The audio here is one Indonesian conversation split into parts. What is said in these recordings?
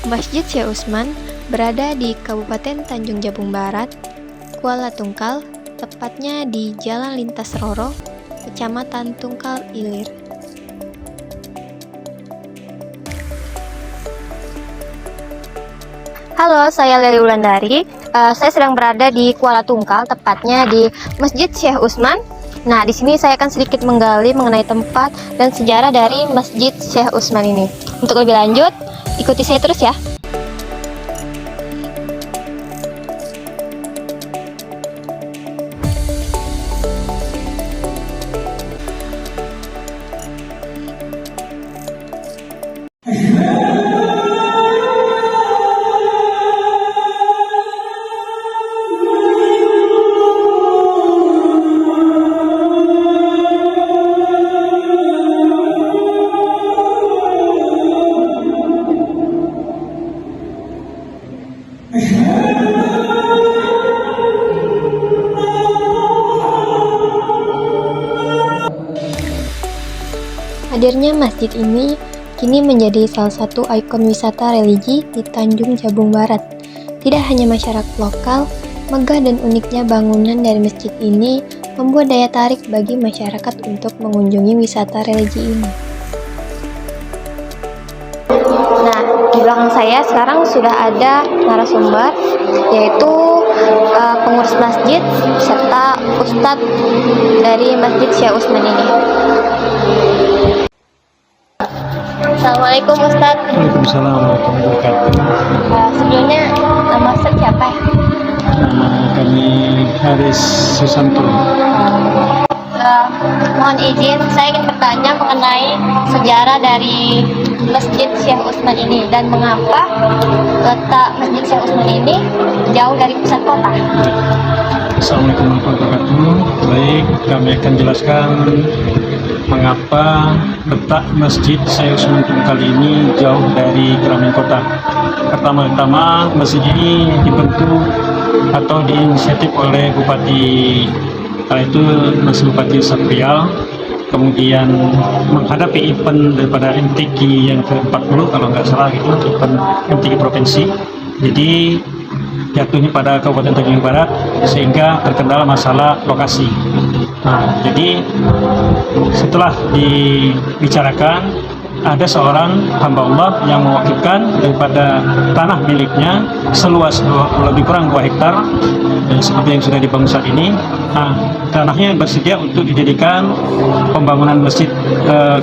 Masjid Syekh Utsman berada di Kabupaten Tanjung Jabung Barat, Kuala Tungkal, tepatnya di Jalan Lintas Roro, Kecamatan Tungkal Ilir. Halo, saya Leli Wulandari. Saya sedang berada di Kuala Tungkal, tepatnya di Masjid Syekh Utsman. Nah, di sini saya akan sedikit menggali mengenai tempat dan sejarah dari Masjid Syekh Utsman ini. Untuk lebih lanjut, ikuti saya terus ya. Hadirnya masjid ini kini menjadi salah satu ikon wisata religi di Tanjung Jabung Barat. Tidak hanya masyarakat lokal, megah dan uniknya bangunan dari masjid ini membuat daya tarik bagi masyarakat untuk mengunjungi wisata religi ini. Nah, di belakang saya sekarang sudah ada narasumber, yaitu pengurus masjid serta ustadz dari Masjid Syekh Utsman ini. Assalamualaikum Ustadz. Waalaikumsalam warahmatullahi wabarakatuh. Sebelumnya nama Ustadz siapa ya? Nama kami Haris Susanto. Mohon izin, saya ingin bertanya mengenai sejarah dari Masjid Syekh Utsman ini dan mengapa letak Masjid Syekh Utsman ini jauh dari pusat kota. Assalamualaikum warahmatullahi wabarakatuh. Baik, kami akan jelaskan mengapa letak Masjid Syekh Utsman kali ini jauh dari keramaian kota. Pertama-tama, masjid ini dibentuk atau diinisiatif oleh Bupati, itu Masjid Bupati Satrial, kemudian menghadapi event daripada MTQ yang ke-40 kalau nggak salah gitu, event MTQ provinsi. Jadi jatuhnya pada Kabupaten Tanjung Barat sehingga terkendala masalah lokasi. Nah, jadi setelah dibicarakan, ada seorang hamba Allah yang mewakilkan daripada tanah miliknya seluas lebih kurang 2 hektar seperti yang sudah dibangun saat ini. Nah, tanahnya bersedia untuk dijadikan pembangunan masjid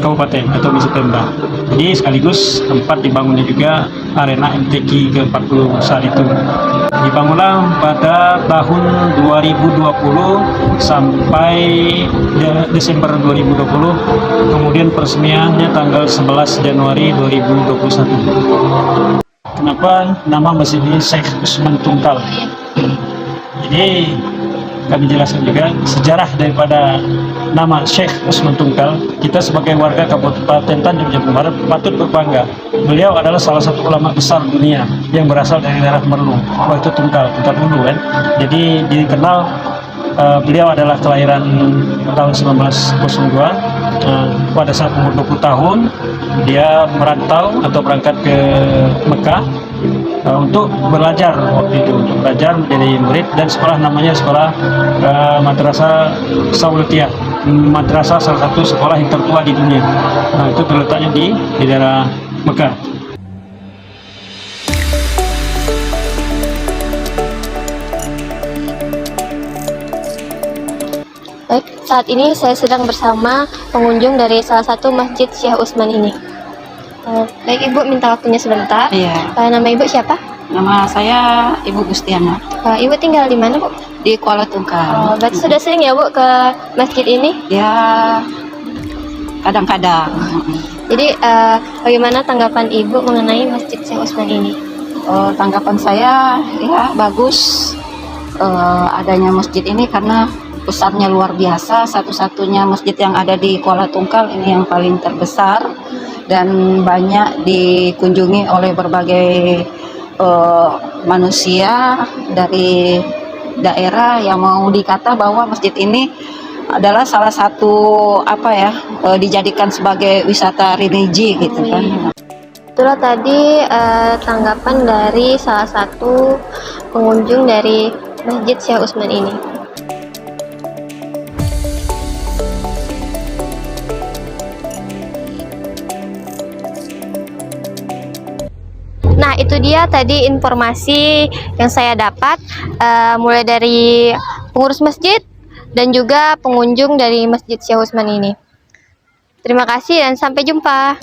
kabupaten atau masjid Pemda. Jadi sekaligus tempat dibangunnya juga arena MTQ ke-40 saat itu. Dibangunlah pada tahun 2020 sampai Desember 2020, kemudian peresmiannya tanggal 11 Januari 2021. Kenapa nama masjid ini Syekh Utsman Tungkal? Jadi kami jelaskan juga sejarah daripada nama Syekh Utsman Tungkal. Kita sebagai warga Kabupaten Tanjung Jabung Barat patut berbangga. Beliau adalah salah satu ulama besar dunia yang berasal dari daerah Merlu, yaitu Tungkal Ulu kan. Jadi dikenal beliau adalah kelahiran tahun 1902. Pada saat umur 20 tahun dia merantau atau berangkat ke Mekah untuk belajar waktu itu, untuk belajar menjadi murid, dan sekolah namanya sekolah Madrasah Sauliyah, madrasah salah satu sekolah yang tertua di dunia. Nah, itu terletaknya di daerah Mekah. Baik, saat ini saya sedang bersama pengunjung dari salah satu Masjid Syekh Utsman ini. Baik, Ibu minta waktunya sebentar. Iya. Nama Ibu siapa? Nama saya Ibu Gustiana Ibu tinggal di mana, Bu? di Kuala Tungkal. Berarti sudah sering ya, Bu, ke masjid ini? Ya, kadang-kadang. Jadi, bagaimana tanggapan Ibu mengenai Masjid Syekh Utsman ini? Tanggapan saya ya bagus adanya masjid ini karena pusatnya luar biasa, satu-satunya masjid yang ada di Kuala Tungkal ini yang paling terbesar dan banyak dikunjungi oleh berbagai manusia dari daerah yang mau dikata bahwa masjid ini adalah salah satu dijadikan sebagai wisata religi gitu kan. Itulah tadi tanggapan dari salah satu pengunjung dari Masjid Syekh Utsman ini. Nah, itu dia tadi informasi yang saya dapat, mulai dari pengurus masjid dan juga pengunjung dari Masjid Syekh Utsman ini. Terima kasih dan sampai jumpa.